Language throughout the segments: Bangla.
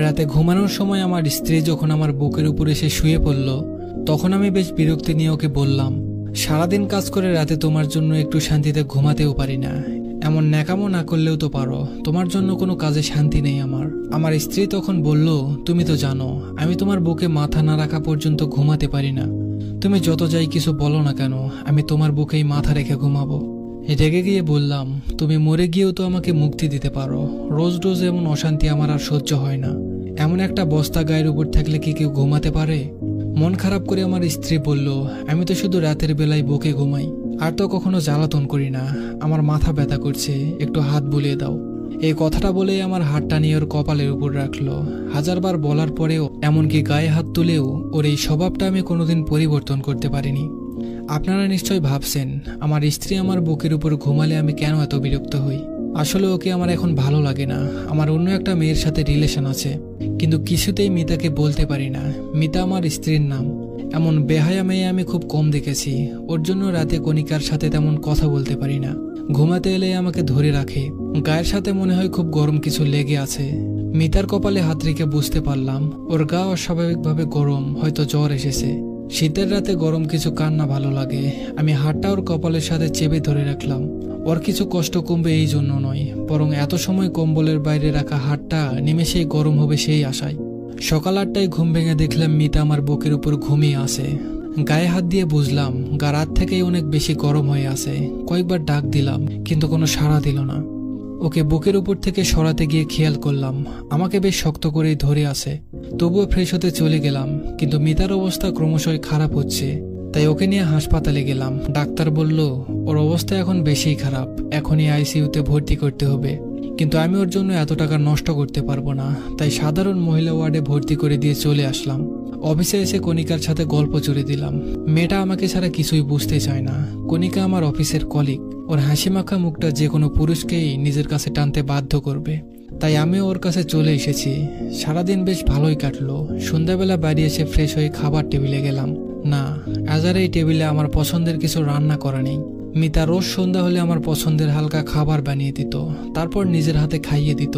রাতে ঘুমানোর সময় আমার স্ত্রী যখন আমার বুকের উপর এসে শুয়ে পড়ল, তখন আমি বেশ বিরক্তি নিয়ে ওকে বললাম, সারাদিন কাজ করে রাতে তোমার জন্য একটু শান্তিতে ঘুমাতেও পারি না। এমন ন্যাকামো না করলেও তো পারো, তোমার জন্য কোনো কাজে শান্তি নেই আমার। আমার স্ত্রী তখন বলল, তুমি তো জানো আমি তোমার বুকে মাথা না রাখা পর্যন্ত ঘুমাতে পারি না। তুমি যত যাই কিছু বলো না কেন, আমি তোমার বুকেই মাথা রেখে ঘুমাবো। রেগে গিয়ে বললাম, তুমি মরে গিয়েও তো আমাকে মুক্তি দিতে পারো, রোজ রোজ এমন অশান্তি আমার আর সহ্য হয় না। এমন একটা বস্তা গায়ের উপর থাকলে কি কেউ ঘুমাতে পারে? মন খারাপ করে আমার স্ত্রী বলল, আমি তো শুধু রাতের বেলায় বুকে ঘুমাই, আর তো কখনো জ্বালাতন করি না। আমার মাথা ব্যথা করছে, একটু হাত বুলিয়ে দাও। এই কথাটা বলেই আমার হাতটা নিয়ে ওর কপালের উপর রাখলো। হাজারবার বলার পরেও, এমনকি গায়ে হাত তুলেও ওর এই স্বভাবটা আমি কোনোদিন পরিবর্তন করতে পারিনি। আপনারা নিশ্চয়ই ভাবছেন, আমার স্ত্রী আমার বুকের উপর ঘুমালে আমি কেন এত বিরক্ত হই। আসলে ওকে আমার এখন ভালো লাগে না। আমার অন্য একটা মেয়ের সাথে রিলেশন আছে, কিন্তু কিছুতেই মিতাকে বলতে পারি না। মিতা আমার স্ত্রীর নাম। এমন বেহায়া মেয়ে আমি খুব কম দেখেছি। ওর জন্য রাতে কণিকার সাথে তেমন কথা বলতে পারি না। ঘুমাতে এলে আমাকে ধরে রাখে, গায়ের সাথে মনে হয় খুব গরম কিছু লেগে আছে। মিতার কপালে হাত রেখে বুঝতে পারলাম ওর গা অস্বাভাবিকভাবে গরম, হয়তো জ্বর এসেছে। শীতের রাতে গরম কিছু কার না ভালো লাগে। আমি হাতটা ওর কপালের সাথে চেপে ধরে রাখলাম। ওর কিছু কষ্ট কমবে এই জন্য নয়, বরং এত সময় কম্বলের বাইরে রাখা হাতটা নিমেষেই গরম হবে সেই আশায়। সকাল 8টায় ঘুম ভেঙে দেখলাম মিতা আমার বুকের উপর ঘুমিয়ে আছে। গায়ে হাত দিয়ে বুঝলাম গা রাত থেকেই অনেক বেশি গরম হয়ে আছে। কয়েকবার ডাক দিলাম, কিন্তু কোনো সাড়া দিল না। ওকে বুকের উপর থেকে সরাতে গিয়ে খেয়াল করলাম আমাকে বেশ শক্ত করেই ধরে আছে। তবুও ফ্রেশ হতে চলে গেলাম, কিন্তু মিতার অবস্থা ক্রমশই খারাপ হচ্ছে। তাই ওকে নিয়ে হাসপাতালে গেলাম। ডাক্তার বলল ওর অবস্থা এখন বেশি খারাপ, এখনই আইসিইউতে ভর্তি করতে হবে। কিন্তু আমি ওর জন্য এত টাকা নষ্ট করতে পারবো না, তাই সাধারণ মহিলা ওয়ার্ডে ভর্তি করে দিয়ে চলে আসলাম। অফিসে এসে কণিকার সাথে গল্প জুড়ে দিলাম। মেয়েটা আমাকে ছাড়া কিছুই বুঝতে চায় না। কণিকা আমার অফিসের কলিগ, ওর হাসি মাখা মুখটা যে কোনো পুরুষকেই নিজের কাছে টানতে বাধ্য করবে। তাই আমিও ওর কাছে চলে এসেছি। সারাদিন বেশ ভালোই কাটলো। সন্ধ্যাবেলা বাড়ি এসে ফ্রেশ হয়ে খাবার টেবিলে গেলাম। না, আজ আর এই টেবিলে আমার পছন্দের কিছু রান্না করা নেই। মিতা রোজ সন্ধ্যা হলে আমার পছন্দের হালকা খাবার বানিয়ে দিত, তারপর নিজের হাতে খাইয়ে দিত।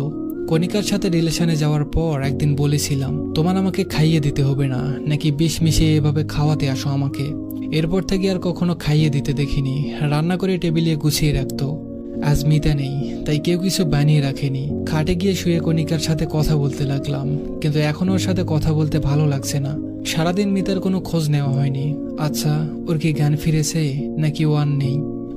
কণিকার সাথে রিলেশনে যাওয়ার পর একদিন বলেছিলাম, তোমার আমাকে খাইয়ে দিতে হবে না, নাকি বিষ মিশিয়ে এভাবে খাওয়াতে আসো আমাকে। এরপর থেকে আর কখনো খাইয়ে দিতে দেখিনি। রান্না করে টেবিলে গুছিয়ে রাখতো। আজ মিতা নেই, তাই কেউ কিছু বানিয়ে রাখেনি। খাটে গিয়ে শুয়ে কণিকার সাথে কথা বলতে লাগলাম, কিন্তু এখন ওর সাথে কথা বলতে ভালো লাগছে না। সারাদিন মিতার কোনো খোঁজ নেওয়া হয়নি। আচ্ছা, ওর কি জ্ঞান ফিরেছে নাকি ও আর নেই?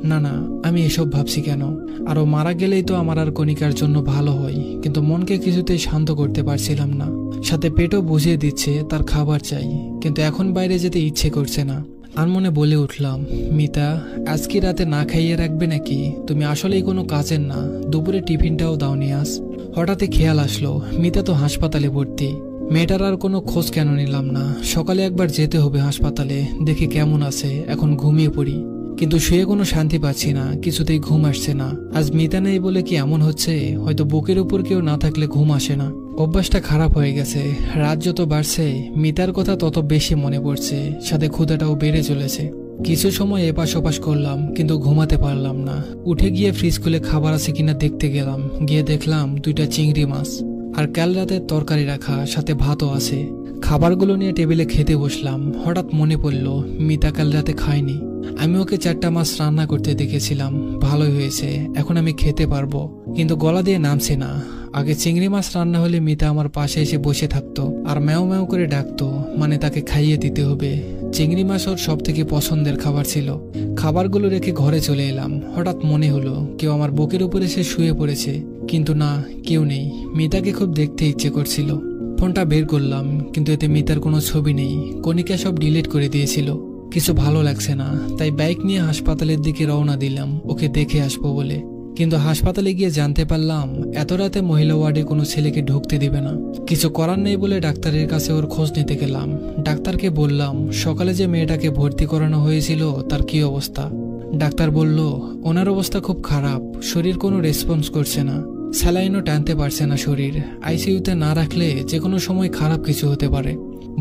না না, আমি এসব ভাবছি কেন? আর ও মারা গেলেই তো আমার আর কণিকার জন্য ভালো হয়, কিন্তু মনকে কিছুতেই শান্ত করতে পারছিলাম না। সাথে পেটও বুঝিয়ে দিচ্ছে তার খাবার চাই, কিন্তু এখন বাইরে যেতে ইচ্ছে করছে না। আর মনে বলে উঠলাম, মিতা, আজকে রাতে না খাইয়ে রাখবে নাকি? তুমি আসলেই কোনো কাজের না। দুপুরে টিফিনটাও দাওনি আজ। হঠাৎই খেয়াল আসলো মিতা তো হাসপাতালে ভর্তি। মেয়েটার আর কোনো খোঁজ কেন নিলাম না? সকালে একবার যেতে হবে হাসপাতালে, দেখি কেমন আছে। এখন ঘুমিয়ে পড়ি, কিন্তু শুয়ে কোনো শান্তি পাচ্ছি না, কিছুতেই ঘুম আসছে না। আজ মিতা নেই বলে কি এমন হচ্ছে? হয়তো বুকের উপর কেউ না থাকলে ঘুম আসে না। অভ্যাসটা খারাপ হয়ে গেছে। রাত যত বাড়ছে মিতার কথা তত বেশি মনে পড়ছে, সাথে ক্ষুধাটাও বেড়ে চলেছে। কিছু সময় এপাশ ওপাশ করলাম, কিন্তু ঘুমাতে পারলাম না। উঠে গিয়ে ফ্রিজ খুলে খাবার আছে কিনা দেখতে গেলাম। গিয়ে দেখলাম 2টা চিংড়ি মাছ আর কাল রাতের তরকারি রাখা, সাথে ভাতও আছে। খাবারগুলো নিয়ে টেবিলে খেতে বসলাম। হঠাৎ মনে পড়ল মিতা কাল রাতে খায়নি। আমি ওকে 4টা মাছ রান্না করতে দেখেছিলাম, ভালোই হয়েছে, এখন আমি খেতে পারবো। কিন্তু গলা দিয়ে নামছে না। আগে চিংড়ি মাছ রান্না হলে মিতা আমার পাশে এসে বসে থাকতো আর ম্যাও ম্যাও করে ডাকতো, মানে তাকে খাইয়ে দিতে হবে। চিংড়ি মাছ ওর সব থেকে পছন্দের খাবার ছিল। খাবারগুলো রেখে ঘরে চলে এলাম। হঠাৎ মনে হলো কেউ আমার বুকের উপরে এসে শুয়ে পড়েছে, কিন্তু না, কেউ নেই। মিতাকে খুব দেখতে ইচ্ছে করছিল। ফোনটা বের করলাম, কিন্তু এতে মিতার কোনো ছবি নেই। কণিকা সব ডিলিট করে দিয়েছিল। কিছু ভালো লাগছে না, তাই বাইক নিয়ে হাসপাতালের দিকে রওনা দিলাম ওকে দেখে আসবো বলে। কিন্তু হাসপাতালে গিয়ে জানতে পারলাম এত রাতে মহিলা ওয়ার্ডে কোনো ছেলেকে ঢুকতে দিবে না। কিছু করার নেই বলে ডাক্তারের কাছে ওর খোঁজ নিতে গেলাম। ডাক্তারকে বললাম সকালে যে মেয়েটাকে ভর্তি করানো হয়েছিল তার কি অবস্থা। ডাক্তার বলল ওনার অবস্থা খুব খারাপ, শরীর কোনো রেসপন্স করছে না, স্যালাইনও টানতে পারছে না শরীর। আইসিইউতে না রাখলে যে কোনো সময় খারাপ কিছু হতে পারে।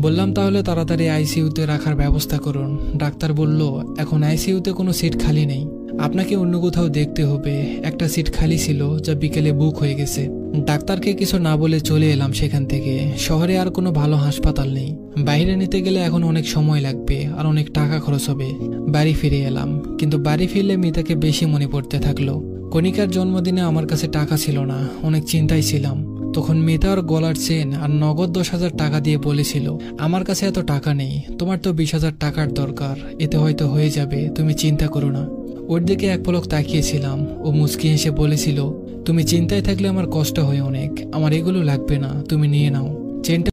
বললাম তাহলে তাড়াতাড়ি আইসিইউতে রাখার ব্যবস্থা করুন। ডাক্তার বলল এখন আইসিইউতে কোনো সিট খালি নেই, আপনাকে অন্য কোথাও দেখতে হবে। একটা সিট খালি ছিল যা বিকেলে বুক হয়ে গেছে। ডাক্তারকে কিছু না বলে চলে এলাম সেখান থেকে। শহরে আর কোনো ভালো হাসপাতাল নেই, বাইরে নিতে গেলে এখন অনেক সময় লাগবে আর অনেক টাকা খরচ হবে। বাড়ি ফিরে এলাম, কিন্তু বাড়ি ফিরলে মিতাকে বেশি মনে পড়তে থাকলো। কণিকার জন্মদিনে আমার কাছে টাকা ছিল না, অনেক চিন্তায় ছিলাম। তখন মিতা ওর গলার চেন আর নগদ 10,000 টাকা দিয়ে বলেছিল, আমার কাছে এত টাকা নেই, তোমার তো 20,000 টাকার দরকার, এতে হয়তো হয়ে যাবে, তুমি চিন্তা করো না। ওর দিকে এক পলক তাকিয়েছিলাম, ও মুচকি হেসে বলেছিল, তুমি চিন্তায় থাকলে আমার কষ্ট হয় অনেক, আমার এগুলো লাগবে না, তুমি নিয়ে নাও। চেনটা